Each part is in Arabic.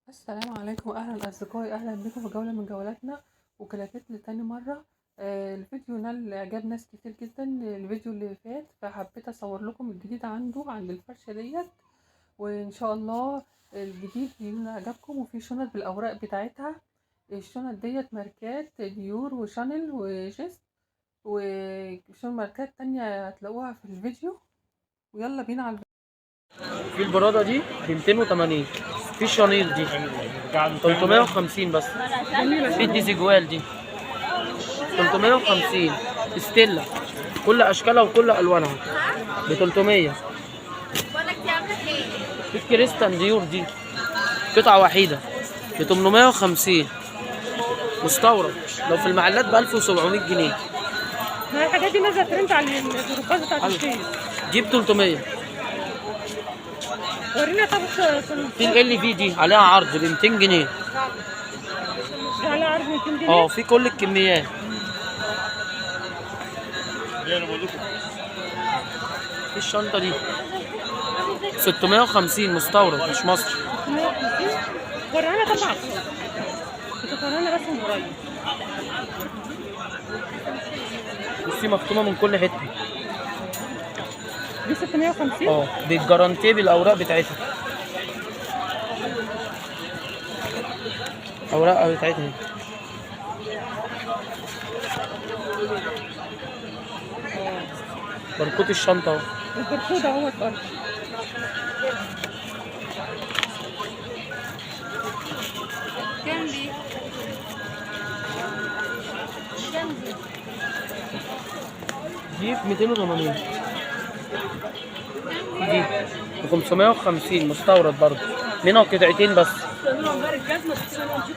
السلام عليكم واهلا اصدقائي، اهلا بكم في جوله من جولاتنا وكلاكيت لتاني مره. الفيديو نال اعجاب ناس كتير جدا الفيديو اللي فات، فحبيت اصور لكم الجديد عند الفرشه ديت، وان شاء الله الجديد ينال اعجابكم. وفي شنط بالاوراق بتاعتها، الشنط ديت ماركات ديور وشانيل وجيست، وشنط ماركات تانية هتلاقوها في الفيديو. ويلا بينا على في البرادة دي ب 280. في الشانيل دي 350 بس. في الديزيجوال دي 350. ستيلا كل اشكالها وكل الوانها ب 300. في الكريستال ديور دي قطعة وحيدة ب 850 مستورد، لو في المحلات ب 1700 جنيه. الحاجات دي نازله ترند على الجروبات بتاعت الفيس. دي ب 300. ورينا. طب في ال في دي عليها عرض ب 200 جنيه. دي على عرض 200 جنيه. في كل الكميات. في الشنطة دي 650 مستورد مش مصري. 650. ورانا طبعا. ورانا بس من قريب. بصي مختومة من كل حتة. دي 650. بالجارانتيه بالاوراق بتاعتها. اوراق بتاعتها. بركوت الشنطة اهو. البركود اهوت برضه. كام دي؟ دي ب 280. دي ب 550 مستورد برضه، منها قطعتين بس.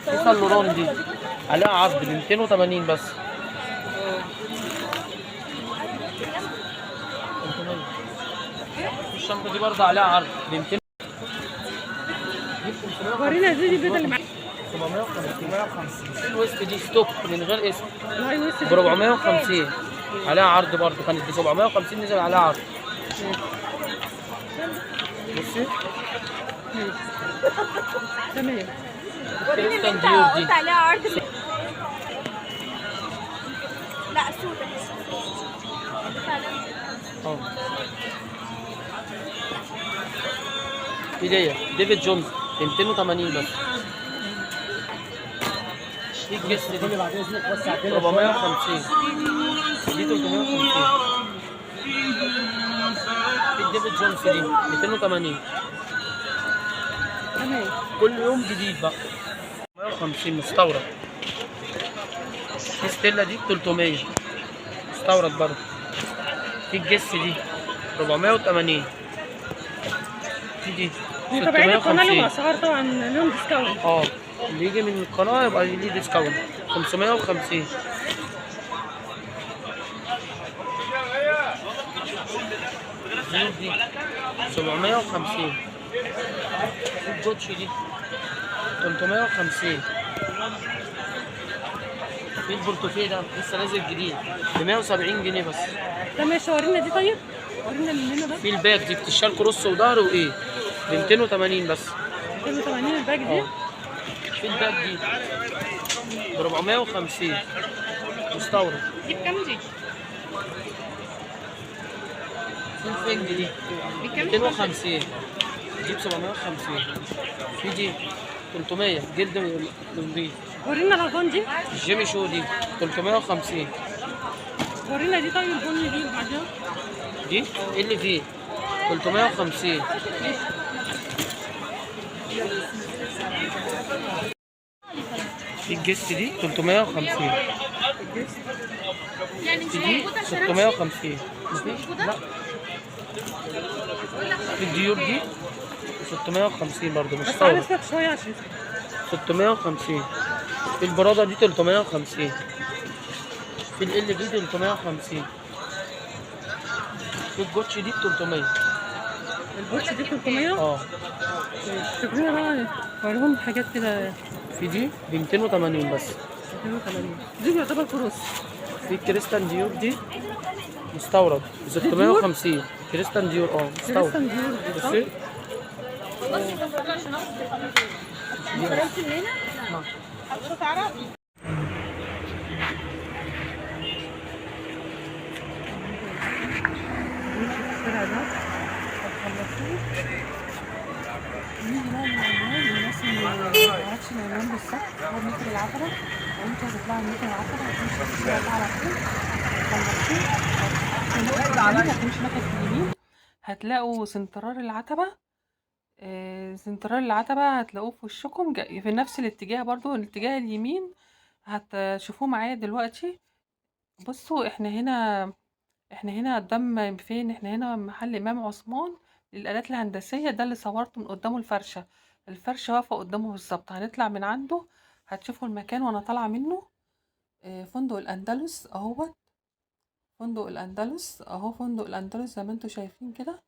في اللورون دي عليها عرض ب 280 بس. الشنطة دي برضه عليها عرض ب 200. ورينا دي البيضه اللي معاك. 750. في الويست دي ستوك من غير اسم الويست ب 450 عليها عرض برضه، كانت ب 750 نزل عليها عرض. بصي تمام. كريستال ديور دي عليها عرض. لا سودة. في ديفيد جونز ب 280 بس. في الجست دي 450. دي 350. في ديفيد جونز دي 280. تمام. كل يوم جديد بقى. 150 مستورد. في ستيلا دي 300 مستورد برضه. في الجست دي 480. في دي طبعا القناه لهم 650. اسعار طبعا لهم ديسكاونت. اللي يجي من القناه يبقى ليه ديسكاونت 550. دي 750. الجوتشي دي 350. في البورتوفيه ده لسه نازل جديد ب 170 جنيه بس. ده ماشي. ورينا دي. طيب ورينا اللي هنا ده. في الباك دي بتشال كروس وظهر وايه ب 280 بس. 280 الباك دي. في الباك دي ب 450 مستورد. دي بكام دي؟ في الفنج دي 250. دي ب 750. في دي 300 جلد نظيف. ورينا الالوان دي. الجيمي شو دي 350. ورينا دي. طيب البني دي اللي بعدها دي اللي فيه 350. في الجست دي 350. يعني مش دي موجودة 650. لا في الديور دي 650 برضه بس مستورد. على شويه عشان 650. في البرادة دي 350. في ال في 350. في الجوتشي دي ب 300. البوتش دي 300. شوفوا بقى وريهم حاجات كده. في دي ب 280 بس. 280 دي يعتبر كروس. في كريستال ديور دي مستورد ب 650. كريستال ديور مستورد. كريستال ديور. بصي استلمت من هنا؟ هتشوف عرب؟ الشارع ده هتخلصوه، نيجي بقى للعنوان. الناس اللي معرفش العنوان بالظبط هو متر العتبة، وانتوا هتطلعوا من متر العتبة هتمشوا في الشارع ده على طول، هتمشي ناحية اليمين هتلاقوا سنترال العتبة. سنترال العتبة هتلاقوه في وشكم في نفس الاتجاه، برضو الاتجاه اليمين هتشوفوه معايا دلوقتي. بصوا احنا هنا قدام فين؟ احنا هنا محل امام عثمان للآلات الهندسية، ده اللي صورته من قدامه الفرشة واقفة قدامه بالظبط. هنطلع من عنده هتشوفوا المكان وانا طالعة منه. فندق الأندلس اهوت، فندق الأندلس اهو، فندق الأندلس زي ما انتوا شايفين كده.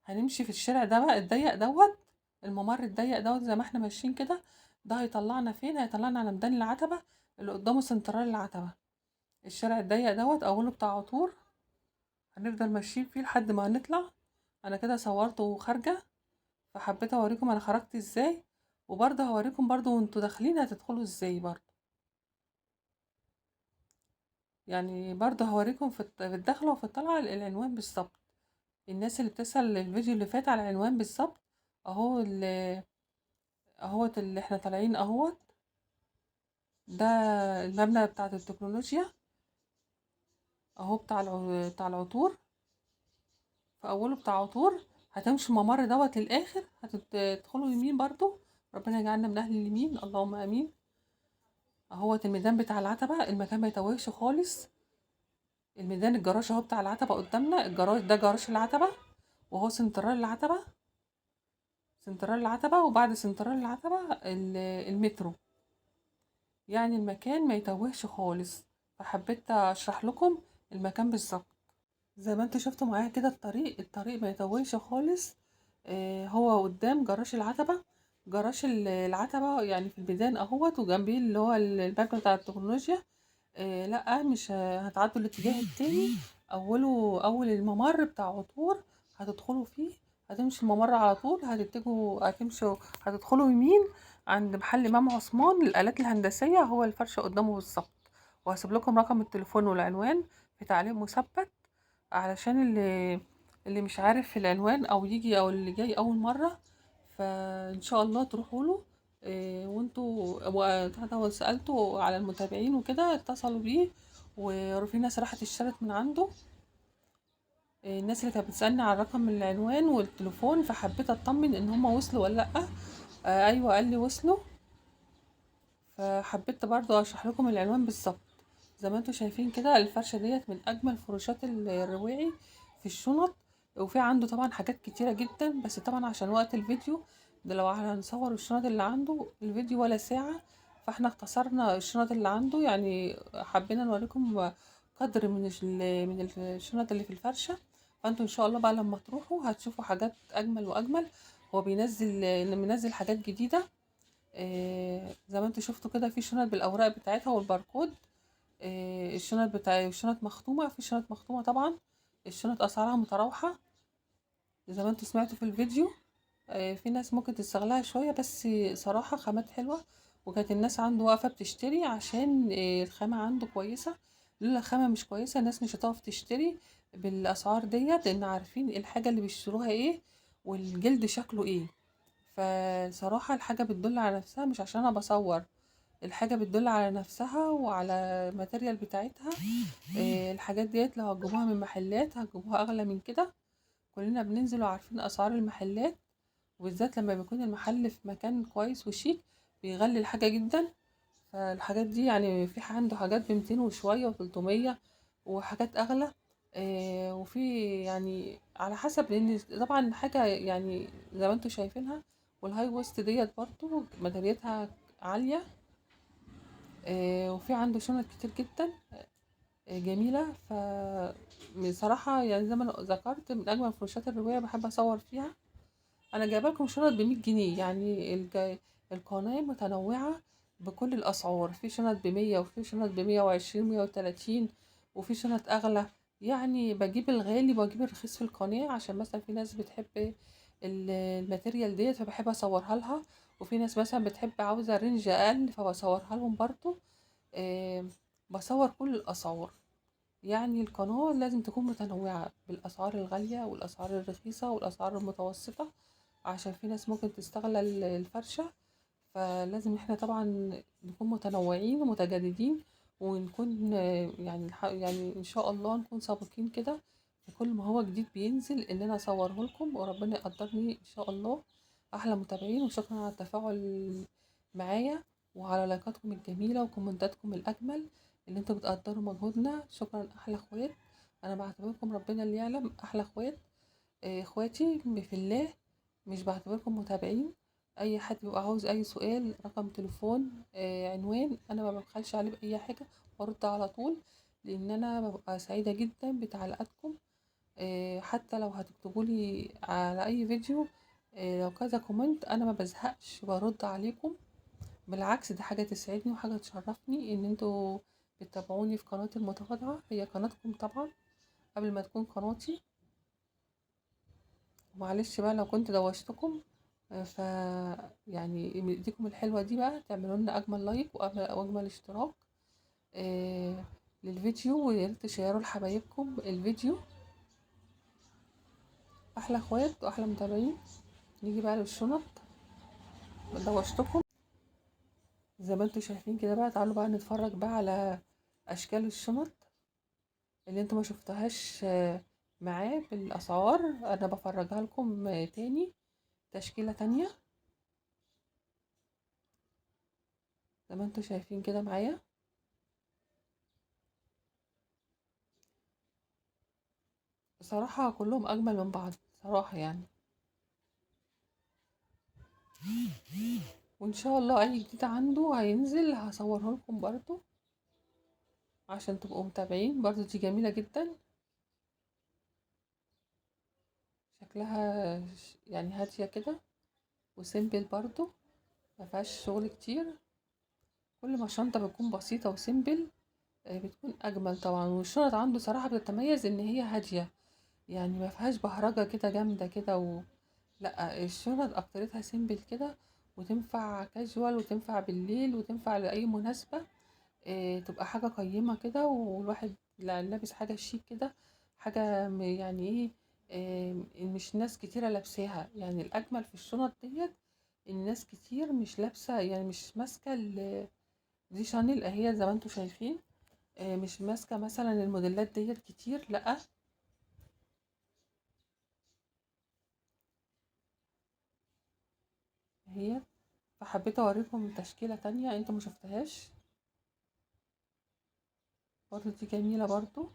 هنمشي في الشارع ده بقى الضيق دوت، الممر الضيق دوت زي ما احنا ماشيين كده. ده هيطلعنا فين؟ هيطلعنا على ميدان العتبة اللي قدامه سنترال العتبة. الشارع الضيق دوت اوله بتاع عطور، هنفضل ماشيين فيه لحد ما هنطلع. انا كده صورته وخارجة، فحبيت اوريكم انا خرجت ازاي، وبرضه هوريكم برضه وانتوا داخلين هتدخلوا ازاي برضه. يعني برضه هوريكم في الدخلة وفي الطلعة العنوان بالظبط. الناس اللي بتسأل الفيديو اللي فات على العنوان بالظبط اهو، اهوت اللي احنا طالعين اهوت. ده المبنى بتاعة التكنولوجيا اهو، بتاع العطور، في اوله بتاع عطور. هتمشوا الممر دوت للاخر، هتدخلوا يمين برضو. ربنا يجعلنا من اهل اليمين، اللهم امين. اهوت الميدان بتاع العتبة، المكان ما يتوهش خالص. الميدان الجراج اهو بتاع العتبة قدامنا، الجراج ده جراج العتبة، وهو سنترال العتبة، سنترال العتبة. وبعد سنترال العتبة المترو، يعني المكان ما يتوهش خالص. فحبيت اشرح لكم المكان بالظبط. زي ما انتوا شفتوا معايا كده الطريق ما يتوهش خالص. هو قدام جراج العتبة، جراج العتبة يعني في البيدان اهوت، وجنبيه اللي هو البنك بتاع التكنولوجيا. لا مش هتعدوا الاتجاه التاني، اول الممر بتاع عطور هتدخلوا فيه. هتمشي الممر على طول، هتدخلوا يمين عند محل امام عثمان للآلات الهندسية، هو الفرشة قدامه بالظبط. وهسيب لكم رقم التليفون والعنوان في تعليق مثبت، علشان اللي مش عارف العنوان او يجي او اللي جاي اول مرة، فان شاء الله تروحوا له. وانتوا سألتوا على المتابعين وكده اتصلوا بيه، وفي ناس راحت اشترت من عنده. الناس اللي كانت بتسألني على رقم العنوان والتليفون، فحبيت اطمن ان هم وصلوا ولا لا. ايوه قال لي وصلوا. فحبيت برضو اشرح لكم العنوان بالظبط. زي ما انتوا شايفين كده الفرشة ديت من اجمل فرشات الرواعي في الشنط. وفي عنده طبعا حاجات كتيرة جدا، بس طبعا عشان وقت الفيديو ده، لو هنصور الشنط اللي عنده الفيديو ولا ساعة، فاحنا اختصرنا الشنط اللي عنده. يعني حبينا نوريكم قدر من الشنط اللي في الفرشة. فانتوا ان شاء الله بقى لما تروحوا هتشوفوا حاجات اجمل واجمل. هو منزل حاجات جديدة. زي ما انتوا شفتوا كده في شنط بالاوراق بتاعتها والباركود. الشنط مختومة، في شنط مختومة طبعا. الشنط اسعارها متراوحة زي ما انتوا سمعتوا في الفيديو. في ناس ممكن تستغلها شوية، بس صراحة خامات حلوة. وكانت الناس عنده واقفة بتشتري عشان الخامة عنده كويسة. لولا الخامة مش كويسة الناس مش هتقف تشتري بالاسعار ديت، لان عارفين الحاجة اللي بيشتروها ايه والجلد شكله ايه. فصراحة الحاجة بتدل على نفسها، مش عشان انا بصور، الحاجة بتدل على نفسها وعلى الماتيريال بتاعتها. الحاجات ديت لو هتجيبوها من محلات هتجيبوها اغلى من كده. كلنا بننزل وعارفين اسعار المحلات، وبالذات لما بيكون المحل في مكان كويس وشيك بيغلي الحاجة جدا. فالحاجات دي يعني في عنده حاجات ب200 وشوية و300، وحاجات اغلى. وفي يعني على حسب، لان طبعا حاجة يعني زي ما انتوا شايفينها. والهاي ويست ديت برضو ماتريالها عالية. وفي عنده شنط كتير جدا جميلة. بصراحة يعني زي ما أنا ذكرت من أجمل فرشات الرواية بحب أصور فيها. أنا جايبة لكم شنط ب100 جنيه، يعني القناة متنوعة بكل الأسعار. في شنط ب100، وفي شنط ب120 130، وفي شنط أغلى. يعني بجيب الغالي وبجيب الرخيص في القناة، عشان مثلا في ناس بتحب الماتيريال ديت فبحب أصورها لها وفي ناس مثلا بتحب عاوزة رينج اقل فبصورها لهم برضو. بصور كل الاسعار، يعني القناة لازم تكون متنوعة بالاسعار الغالية والاسعار الرخيصة والاسعار المتوسطة، عشان في ناس ممكن تستغل الفرشة. فلازم احنا طبعا نكون متنوعين ومتجددين، ونكون يعني ان شاء الله نكون سابقين كده في كل ما هو جديد بينزل ان انا اصوره لكم، وربنا يقدرني ان شاء الله. احلى متابعين، وشكرا على التفاعل معايا وعلى لايكاتكم الجميلة وكومنتاتكم الاجمل اللي انتوا بتقدروا مجهودنا. شكرا احلى اخوات، انا بعتبركم ربنا اللي يعلم احلى اخوات. اخواتي في الله، مش بعتبركم متابعين. اي حد بيبقى عاوز اي سؤال، رقم تليفون، عنوان، انا ما ببخلش عليه باي حاجه، برد على طول، لان انا ببقى سعيده جدا بتعليقاتكم. حتى لو هتكتبوا لي على اي فيديو، لو كذا كومنت، انا ما بزهقش برد عليكم. بالعكس، دي حاجه تسعدني وحاجه تشرفني ان انتوا بتتابعوني في قناتي المتواضعه، هي قناتكم طبعا قبل ما تكون قناتي. معلش بقى لو كنت دوشتكم، ف يعني من ايديكم الحلوة دي بقى تعملوا لنا اجمل لايك واجمل اشتراك للفيديو، ويا ريت تشيروا لحبايبكم الفيديو. احلى اخوات واحلى متابعين. نيجي بقى للشنط، دوشتكم زي ما انتوا شايفين كده بقى. تعالوا بقى نتفرج بقى على اشكال الشنط اللي انتوا ما شفتوهاش معاه بالاسعار. انا بفرجها لكم تاني تشكيلة تانية زي ما انتوا شايفين كده معايا. بصراحة كلهم أجمل من بعض صراحة يعني. وإن شاء الله أي جديد عنده هينزل هصوره لكم برضو عشان تبقوا متابعين. برضو دي جميلة جدا، شكلها يعني هادية كده وسيمبل برضو، مفيهاش شغل كتير. كل ما الشنطة بتكون بسيطة وسيمبل بتكون أجمل طبعا. والشنط عنده صراحة بتتميز إن هي هادية، يعني مفيهاش بهرجة كده جامدة كده لا، الشنط اكترتها سيمبل كده، وتنفع كاجوال وتنفع بالليل وتنفع لأي مناسبة. تبقى حاجة قيمة كده، والواحد لابس حاجة شيك كده، حاجة يعني ايه، مش ناس كتيرة لابساها. يعني الأجمل في الشنط ديت إن ناس كتير مش لابسة، يعني مش ماسكة دي شانيل اهي زي ما انتوا شايفين. مش ماسكة مثلا الموديلات ديت كتير، لأ هي. فحبيت اوريكم تشكيلة تانية انتوا مشفتهاش، برضو دي جميلة برضو.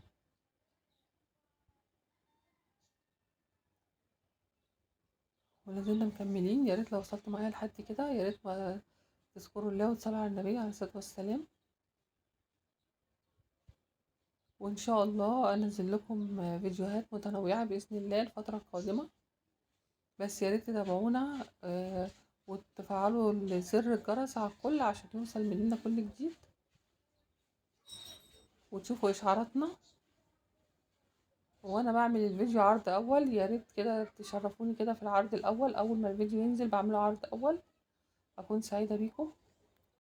ولازلنا مكملين. يا ريت لو وصلتوا معايا لحد كده، يا ريت ما تذكروا الله وتصلوا على النبي عليه الصلاة والسلام. وان شاء الله انزل لكم فيديوهات متنوعة بإذن الله الفترة القادمة. بس يا ريت تتابعونا وتفعلوا زر الجرس على الكل عشان يوصل مننا كل جديد، وتشوفوا اشعاراتنا وانا بعمل الفيديو عرض اول. يا ريت كده تشرفوني كده في العرض الاول، اول ما الفيديو ينزل بعمله عرض اول. اكون سعيدة بيكم.